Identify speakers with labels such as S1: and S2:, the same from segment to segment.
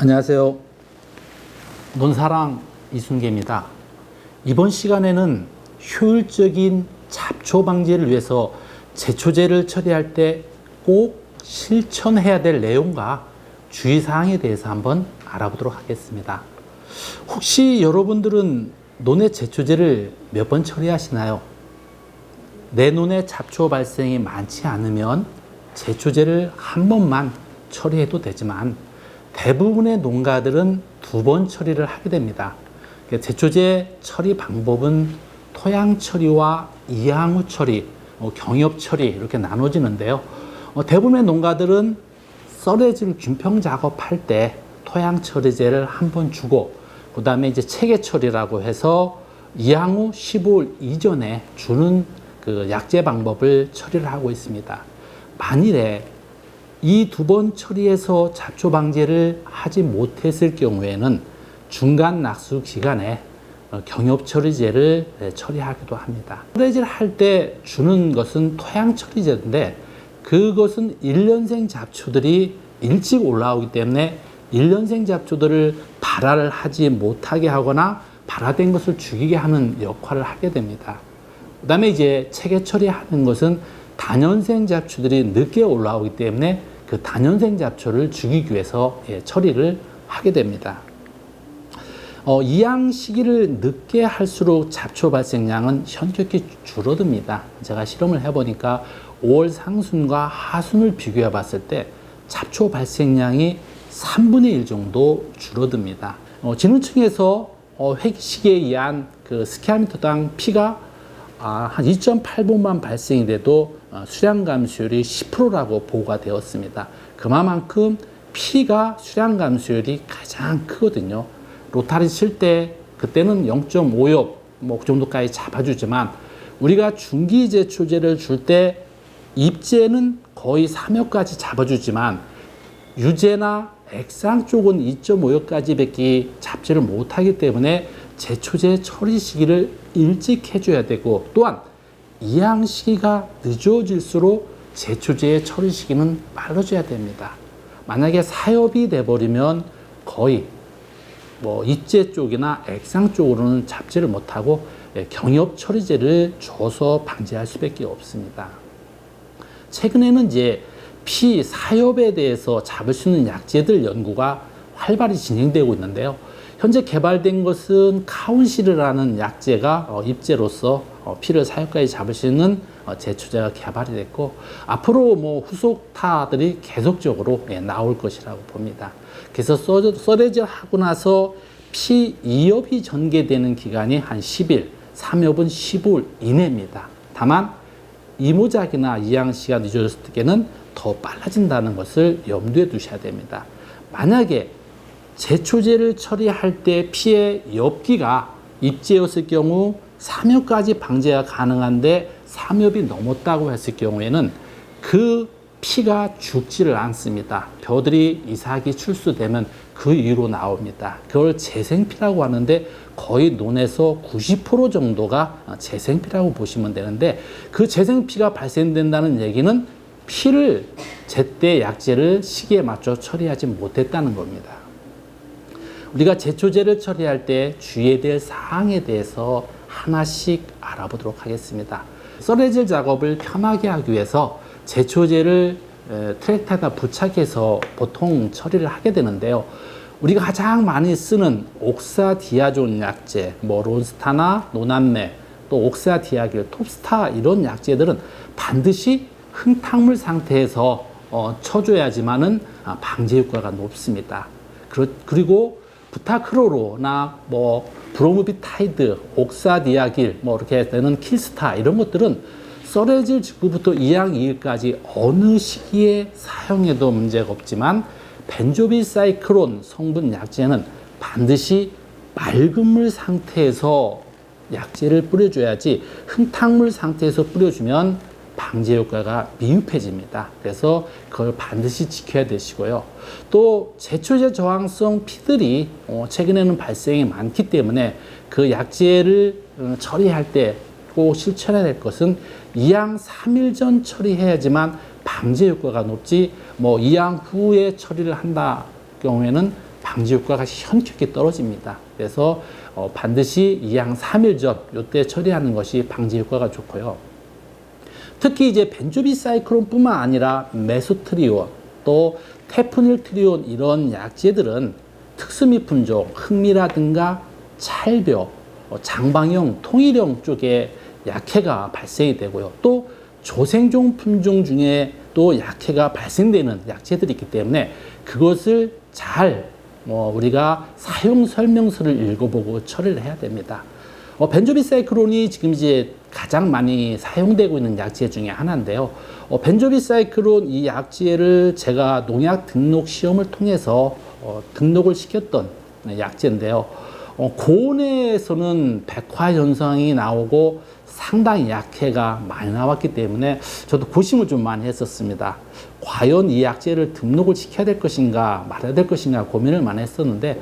S1: 안녕하세요. 논사랑 이순계입니다. 이번 시간에는 효율적인 잡초 방지를 위해서 제초제를 처리할 때 꼭 실천해야 될 내용과 주의사항에 대해서 한번 알아보도록 하겠습니다. 혹시 여러분들은 논의 제초제를 몇 번 처리하시나요? 내 논에 잡초 발생이 많지 않으면 제초제를 한 번만 처리해도 되지만 대부분의 농가들은 두 번 처리를 하게 됩니다. 제초제 처리 방법은 토양 처리와 이항후 처리, 경엽 처리 이렇게 나눠지는데요. 대부분의 농가들은 썰해질 균평 작업할 때 토양 처리제를 한 번 주고 그 다음에 이제 체계 처리라고 해서 이항후 15일 이전에 주는 그 약제 방법을 처리를 하고 있습니다. 만일에 이 두 번 처리해서 잡초 방제를 하지 못했을 경우에는 중간 낙수 기간에 경엽 처리제를 처리하기도 합니다. 처리제를 할 때 주는 것은 토양 처리제인데 그것은 1년생 잡초들이 일찍 올라오기 때문에 1년생 잡초들을 발화를 하지 못하게 하거나 발화된 것을 죽이게 하는 역할을 하게 됩니다. 그 다음에 이제 체계 처리하는 것은 단연생 잡초들이 늦게 올라오기 때문에 그 단연생 잡초를 죽이기 위해서 처리를 하게 됩니다. 이항 시기를 늦게 할수록 잡초 발생량은 현격히 줄어듭니다. 제가 실험을 해보니까 5월 상순과 하순을 비교해 봤을 때 잡초 발생량이 3분의 1 정도 줄어듭니다. 진흥청에서 회기 시기에 의한 그 스퀘어미터당 피가 한 2.8분만 발생이 돼도 수량 감소율이 10%라고 보고가 되었습니다. 그만큼 피가 수량 감소율이 가장 크거든요. 로타리 칠 때 그때는 0.5엽 그 정도까지 잡아주지만 우리가 중기 제초제를 줄 때 입제는 거의 3엽까지 잡아주지만 유제나 액상 쪽은 2.5엽까지 밖에 잡지를 못하기 때문에 제초제 처리 시기를 일찍 해줘야 되고 또한 이항 시기가 늦어질수록 제초제의 처리 시기는 빨라져야 됩니다. 만약에 4엽이 돼버리면 거의 입제 쪽이나 액상 쪽으로는 잡지를 못하고 경엽 처리제를 줘서 방지할 수밖에 없습니다. 최근에는 이제 피 4엽에 대해서 잡을 수 있는 약제들 연구가 활발히 진행되고 있는데요. 현재 개발된 것은 카운실이라는 약제가 입제로서 피를 4엽까지 잡을 수 있는 제초제가 개발이 됐고 앞으로 후속타들이 계속적으로 나올 것이라고 봅니다. 그래서 썰해질 하고 나서 피 2엽이 전개되는 기간이 한 10일, 3엽은 15일 이내입니다. 다만 이모작이나 이항 시가 늦어졌을 때는 더 빨라진다는 것을 염두에 두셔야 됩니다. 만약에 제초제를 처리할 때 피의 엽기가 입제였을 경우 3엽까지 방제가 가능한데 3엽이 넘었다고 했을 경우에는 그 피가 죽지를 않습니다. 벼들이 이삭이 출수되면 그 이후로 나옵니다. 그걸 재생피라고 하는데 거의 논에서 90% 정도가 재생피라고 보시면 되는데 그 재생피가 발생된다는 얘기는 피를 제때 약제를 시기에 맞춰 처리하지 못했다는 겁니다. 우리가 제초제를 처리할 때 주의해야 될 사항에 대해서 하나씩 알아보도록 하겠습니다. 썰해질 작업을 편하게 하기 위해서 제초제를 트랙터에다 부착해서 보통 처리를 하게 되는데요. 우리가 가장 많이 쓰는 옥사디아존 약제, 론스타나 노남매, 또 옥사디아길, 톱스타 이런 약제들은 반드시 흙탕물 상태에서 쳐줘야지만은 방제 효과가 높습니다. 그리고 부타크로로나 브로모비타이드, 옥사디아길, 이렇게 되는 킬스타 이런 것들은 썰해질 직후부터 이항 2일까지 어느 시기에 사용해도 문제가 없지만 벤조비사이클론 성분 약제는 반드시 맑은 물 상태에서 약제를 뿌려줘야지 흙탕물 상태에서 뿌려주면 방제 효과가 미흡해집니다. 그래서 그걸 반드시 지켜야 되시고요. 또 제초제 저항성 피들이 최근에는 발생이 많기 때문에 그 약제를 처리할 때 꼭 실천해야 될 것은 이항 3일 전 처리해야지만 방제 효과가 높지 이항 후에 처리를 한다 경우에는 방지 효과가 현격히 떨어집니다. 그래서 반드시 2양 3일 전 이때 처리하는 것이 방지 효과가 좋고요. 특히 이제 벤조비사이클론뿐만 아니라 메소트리온, 또 테프닐트리온 이런 약제들은 특수미 품종, 흑미라든가 찰벽, 장방형, 통일형 쪽에 약해가 발생이 되고요. 또 조생종 품종 중에 또 약해가 발생되는 약제들이 있기 때문에 그것을 잘 우리가 사용 설명서를 읽어보고 처리를 해야 됩니다. 벤조비사이클론이 지금 이제 가장 많이 사용되고 있는 약제 중에 하나인데요. 벤조비사이클론 이 약제를 제가 농약 등록 시험을 통해서 등록을 시켰던 약제인데요. 고온에서는 백화 현상이 나오고 상당히 약해가 많이 나왔기 때문에 저도 고심을 좀 많이 했었습니다. 과연 이 약제를 등록을 시켜야 될 것인가 말아야 될 것인가 고민을 많이 했었는데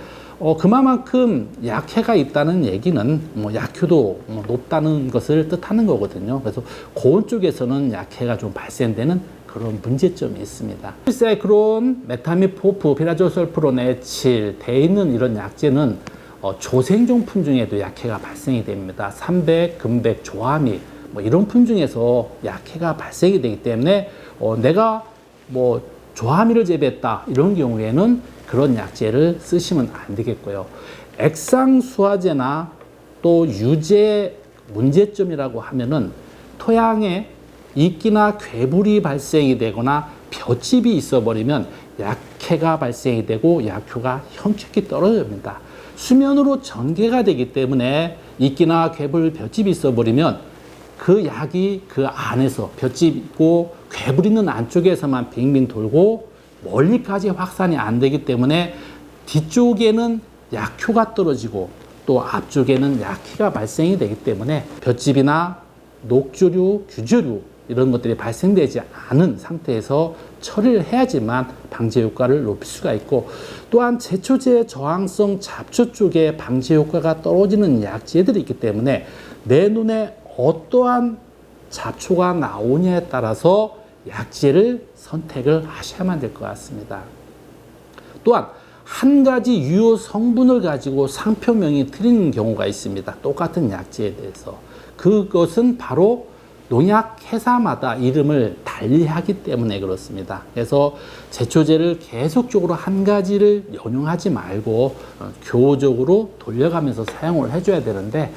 S1: 그만큼 약해가 있다는 얘기는 약효도 높다는 것을 뜻하는 거거든요. 그래서 고온 쪽에서는 약해가 좀 발생되는 그런 문제점이 있습니다. 사이클론, 메타미포프, 피라조설프론, 에칠, 돼 있는 이런 약제는 조생종 품종에도 약해가 발생이 됩니다. 삼백, 금백, 조아미 이런 품종에서 약해가 발생이 되기 때문에 내가 조아미를 재배했다 이런 경우에는 그런 약제를 쓰시면 안 되겠고요. 액상수화제나 또 유제 문제점이라고 하면은 토양에 이끼나 괴물이 발생이 되거나 볏짚이 있어버리면 약해가 발생이 되고 약효가 현격히 떨어집니다. 수면으로 전개가 되기 때문에 이끼나 괴물, 볏짚이 있어버리면 그 약이 그 안에서 볏짚 있고 괴물 있는 안쪽에서만 빙빙 돌고 멀리까지 확산이 안 되기 때문에 뒤쪽에는 약효가 떨어지고 또 앞쪽에는 약해가 발생이 되기 때문에 볏짚이나 녹조류, 규조류 이런 것들이 발생되지 않은 상태에서 처리를 해야지만 방제 효과를 높일 수가 있고, 또한 제초제 저항성 잡초 쪽에 방제 효과가 떨어지는 약제들이 있기 때문에 내 눈에 어떠한 잡초가 나오냐에 따라서 약제를 선택을 하셔야만 될 것 같습니다. 또한 한 가지 유효 성분을 가지고 상표명이 틀린 경우가 있습니다. 똑같은 약제에 대해서. 그것은 바로 농약 회사마다 이름을 달리하기 때문에 그렇습니다. 그래서 제초제를 계속적으로 한 가지를 연용하지 말고 교호적으로 돌려가면서 사용을 해줘야 되는데,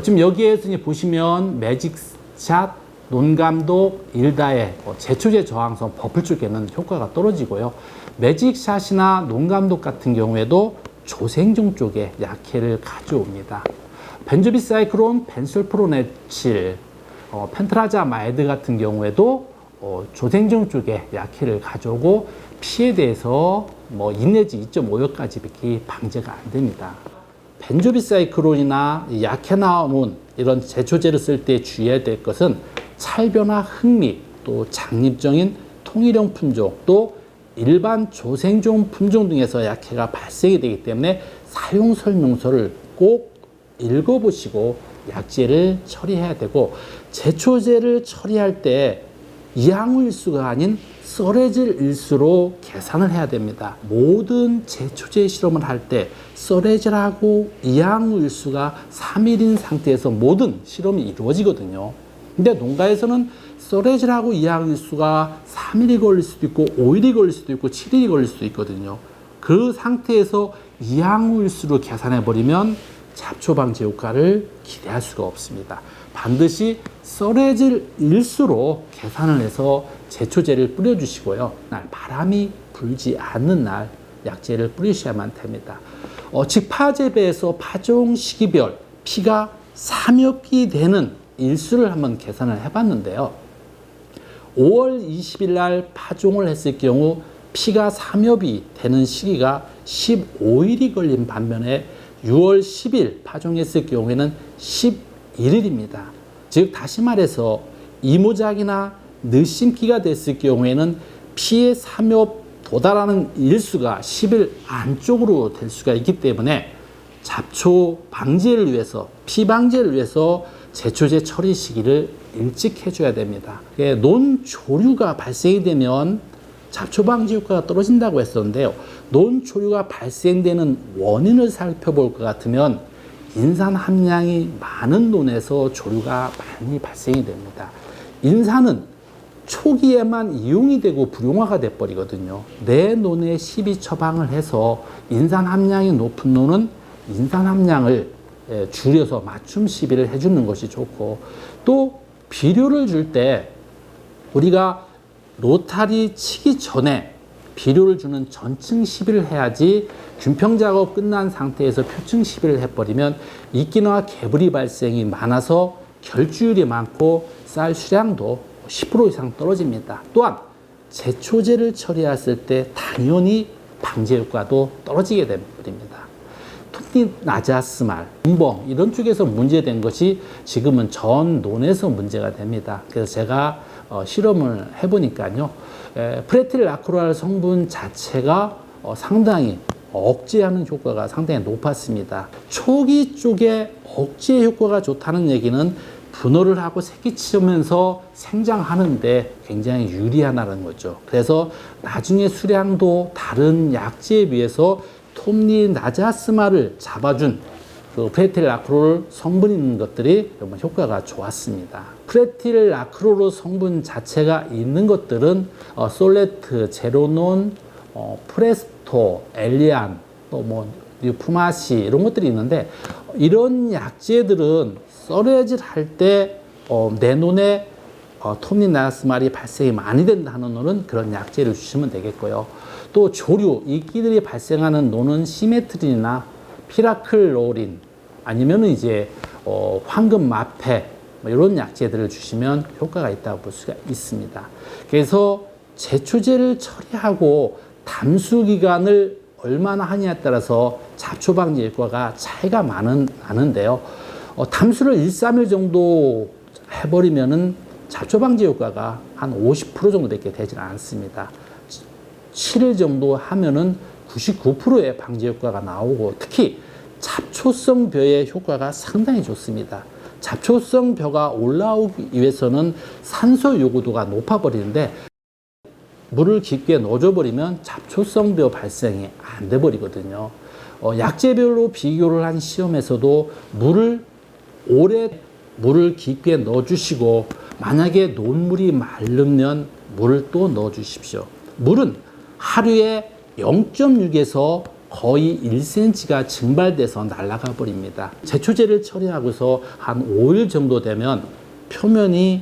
S1: 지금 여기에서 보시면 매직샷, 논감독, 일다의 제초제 저항성 버플 쪽에는 효과가 떨어지고요. 매직샷이나 논감독 같은 경우에도 조생종 쪽에 약해를 가져옵니다. 벤조비사이클론, 벤솔프론에칠, 펜트라자마이드 같은 경우에도 조생종 쪽에 약해를 가져오고 피에 대해서 2 내지 2.5여까지 방제가 안 됩니다. 벤조비사이클론이나 약해 나오는 이런 제초제를 쓸 때 주의해야 될 것은 찰변화 흑미, 또 장립종인 통일형 품종, 또 일반 조생종 품종 등에서 약해가 발생이 되기 때문에 사용 설명서를 꼭 읽어보시고 약제를 처리해야 되고, 제초제를 처리할 때 이항우 일수가 아닌 썰해질 일수로 계산을 해야 됩니다. 모든 제초제 실험을 할 때 썰해질하고 이항우 일수가 3일인 상태에서 모든 실험이 이루어지거든요. 근데 농가에서는 썰해질하고 이항우 일수가 3일이 걸릴 수도 있고 5일이 걸릴 수도 있고 7일이 걸릴 수도 있거든요. 그 상태에서 이항우 일수로 계산해 버리면 잡초 방지 효과를 기대할 수가 없습니다. 반드시 썰해질 일수로 계산을 해서 제초제를 뿌려주시고요. 날 바람이 불지 않는 날 약제를 뿌리셔야만 됩니다. 직파재배에서 파종 시기별 피가 3엽기 되는 일수를 한번 계산을 해봤는데요. 5월 20일 날 파종을 했을 경우 피가 3엽이 되는 시기가 15일이 걸린 반면에 6월 10일 파종했을 경우에는 11일입니다. 즉 다시 말해서 이모작이나 늦심기가 됐을 경우에는 피의 3엽 도달하는 일수가 10일 안쪽으로 될 수가 있기 때문에 잡초 방지를 위해서, 피 방지를 위해서 제초제 처리 시기를 일찍 해줘야 됩니다. 논조류가 발생이 되면 잡초 방지 효과가 떨어진다고 했었는데요. 논조류가 발생되는 원인을 살펴볼 것 같으면 인산 함량이 많은 논에서 조류가 많이 발생이 됩니다. 인산은 초기에만 이용이 되고 불용화가 돼버리거든요. 내 논에 시비 처방을 해서 인산 함량이 높은 논은 인산 함량을 줄여서 맞춤 시비를 해주는 것이 좋고, 또 비료를 줄 때 우리가 로타리 치기 전에 비료를 주는 전층 시비를 해야지 균평 작업 끝난 상태에서 표층 시비를 해버리면 이끼나 개구리 발생이 많아서 결주율이 많고 쌀 수량도 10% 이상 떨어집니다. 또한 제초제를 처리했을 때 당연히 방제 효과도 떨어지게 됩니다. 톱니 나자스말, 분봉 이런 쪽에서 문제된 것이 지금은 전 논에서 문제가 됩니다. 그래서 제가 실험을 해보니까요, 프레틸 라크로알 성분 자체가 상당히 억제하는 효과가 상당히 높았습니다. 초기 쪽에 억제 효과가 좋다는 얘기는 분호를 하고 새끼 치우면서 생장하는데 굉장히 유리하다는 거죠. 그래서 나중에 수량도 다른 약재에 비해서 톱니 나자스마를 잡아준 그 프레틸 라크로올 성분 있는 것들이 효과가 좋았습니다. 프레틸 라크로올 성분 자체가 있는 것들은 솔레트, 제로논, 프레스토, 엘리안, 또 뭐 뉴프마시 이런 것들이 있는데, 이런 약재들은 썰어야질 할 때 내 논에 톱니 나자스말이 발생이 많이 된다는 논은 그런 약재를 주시면 되겠고요. 또 조류, 이끼들이 발생하는 논은 시메트린이나 피라클로린 아니면은 이제 황금 마페 이런 약재들을 주시면 효과가 있다고 볼 수가 있습니다. 그래서 제초제를 처리하고 담수 기간을 얼마나 하냐에 따라서 잡초 방지 효과가 차이가 나는데요. 담수를 1, 3일 정도 해버리면은 잡초 방지 효과가 한 50% 정도밖에 되지 않습니다. 7일 정도 하면은 99%의 방지 효과가 나오고, 특히 잡초성 벼의 효과가 상당히 좋습니다. 잡초성 벼가 올라오기 위해서는 산소 요구도가 높아버리는데, 물을 깊게 넣어줘버리면 잡초성 벼 발생이 안 돼버리거든요. 약재별로 비교를 한 시험에서도 물을 깊게 넣어주시고, 만약에 논물이 마르면 물을 또 넣어주십시오. 물은 하루에 0.6에서 거의 1cm가 증발돼서 날아가 버립니다. 제초제를 처리하고서 한 5일 정도 되면 표면이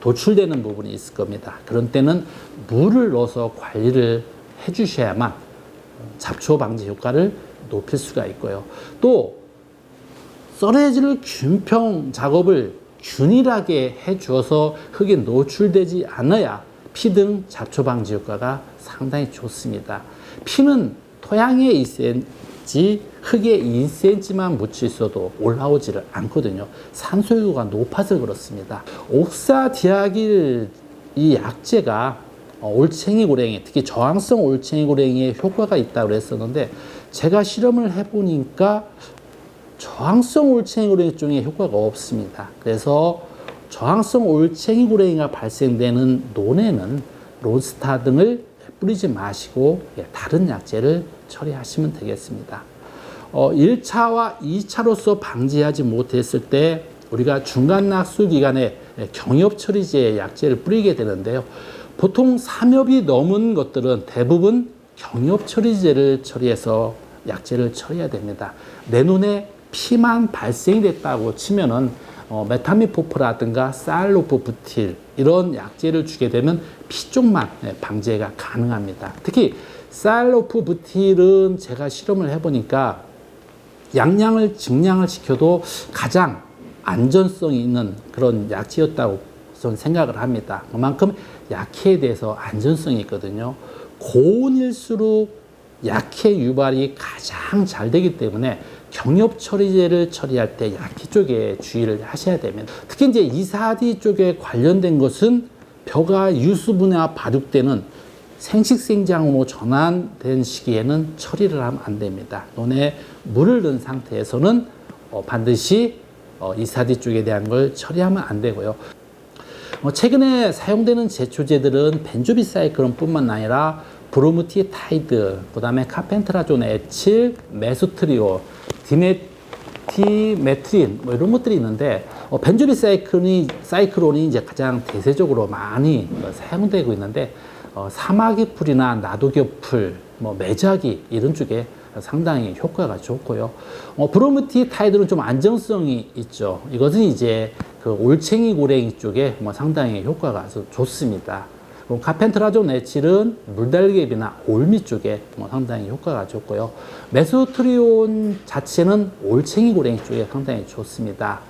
S1: 도출되는 부분이 있을 겁니다. 그런 때는 물을 넣어서 관리를 해주셔야만 잡초 방지 효과를 높일 수가 있고요. 또 썰어야지를 균평 작업을 균일하게 해주어서 흙이 노출되지 않아야 피 등 잡초 방지 효과가 상당히 좋습니다. 피는 토양에 2cm, 흙에 2cm만 묻혀 있어도 올라오지를 않거든요. 산소 요구가 높아서 그렇습니다. 옥사디아길 이 약재가 올챙이 고랭이, 특히 저항성 올챙이 고랭이에 효과가 있다고 그랬었는데, 제가 실험을 해보니까 저항성 올챙이 고랭이 쪽에 효과가 없습니다. 그래서 저항성 올챙이 고랭이가 발생되는 논에는 론스타 등을 뿌리지 마시고 다른 약재를 처리하시면 되겠습니다. 1차와 2차로서 방지하지 못했을 때 우리가 중간 낙수 기간에 경엽 처리제 약재를 뿌리게 되는데요. 보통 3엽이 넘은 것들은 대부분 경엽 처리제를 처리해서 약재를 처리해야 됩니다. 내 눈에 피만 발생이 됐다고 치면은 메타미포프라든가 사일로포부틸 이런 약재를 주게 되면 피 쪽만 방제가 가능합니다. 특히 사일로포부틸은 제가 실험을 해보니까 양량을 증량을 시켜도 가장 안전성이 있는 그런 약재였다고 저는 생각을 합니다. 그만큼 약해에 대해서 안전성이 있거든요. 고온일수록 약해 유발이 가장 잘 되기 때문에 경엽 처리제를 처리할 때 약해 쪽에 주의를 하셔야 됩니다. 특히 이제 이사디 쪽에 관련된 것은 벼가 유수분해와 발육되는 생식생장으로 전환된 시기에는 처리를 하면 안 됩니다. 논에 물을 넣은 상태에서는 반드시 이사디 쪽에 대한 걸 처리하면 안 되고요. 최근에 사용되는 제초제들은 벤조비사이클론뿐만 아니라 브로모티타이드, 그다음에 카펜트라존 에칠, 메소트리올, 디메티메트린 이런 것들이 있는데 벤조비사이클론이 이제 가장 대세적으로 많이 사용되고 있는데 사마귀 풀이나 나도교 풀, 매자기 이런 쪽에 상당히 효과가 좋고요. 브로모티타이드는 좀 안정성이 있죠. 이것은 이제 그 올챙이 고랭이 쪽에 상당히 효과가 좋습니다. 그럼 카펜트라존 에칠은 물달개비나 올미 쪽에 상당히 효과가 좋고요. 메소트리온 자체는 올챙이 고랭이 쪽에 상당히 좋습니다.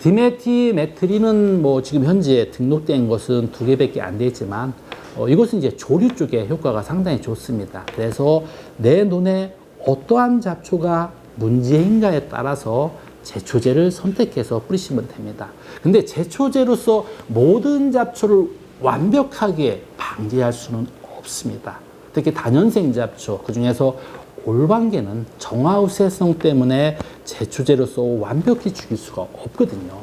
S1: 디메티메트린은 지금 현재 등록된 것은 2개밖에 안 되지만 이것은 이제 조류 쪽에 효과가 상당히 좋습니다. 그래서 내 눈에 어떠한 잡초가 문제인가에 따라서 제초제를 선택해서 뿌리시면 됩니다. 근데 제초제로서 모든 잡초를 완벽하게 방지할 수는 없습니다. 특히 다년생 잡초, 그 중에서 올방개는 정화우세성 때문에 제초제로서 완벽히 죽일 수가 없거든요.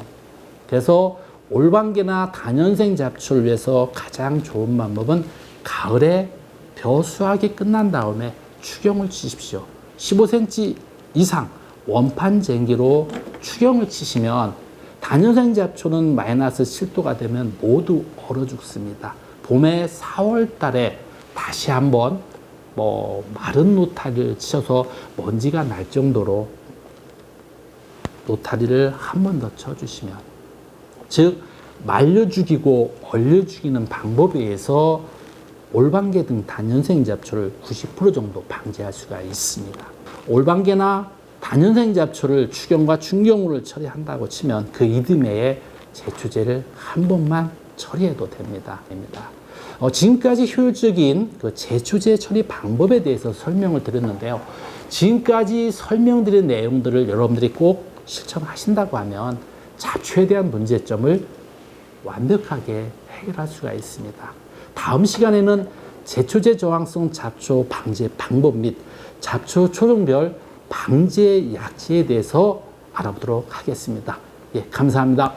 S1: 그래서 올방개나 다년생 잡초를 위해서 가장 좋은 방법은 가을에 벼수확이 끝난 다음에 추경을 치십시오. 15cm 이상 원판 쟁기로 추경을 치시면 다년생 잡초는 마이너스 7도가 되면 모두 얼어 죽습니다. 봄에 4월 달에 다시 한번 마른 노타리를 치셔서 먼지가 날 정도로 노타리를 한 번 더 쳐주시면, 즉 말려 죽이고 얼려 죽이는 방법에 의해서 올방개 등 다년생 잡초를 90% 정도 방지할 수가 있습니다. 올방개나 다년생 잡초를 추경과 충경으로 처리한다고 치면 그 이듬해에 제초제를 한 번만 처리해도 됩니다. 지금까지 효율적인 그 제초제 처리 방법에 대해서 설명을 드렸는데요. 지금까지 설명드린 내용들을 여러분들이 꼭 실천하신다고 하면 잡초에 대한 문제점을 완벽하게 해결할 수가 있습니다. 다음 시간에는 제초제 저항성 잡초 방제 방법 및 잡초 초종별 방제 약제에 대해서 알아보도록 하겠습니다. 감사합니다.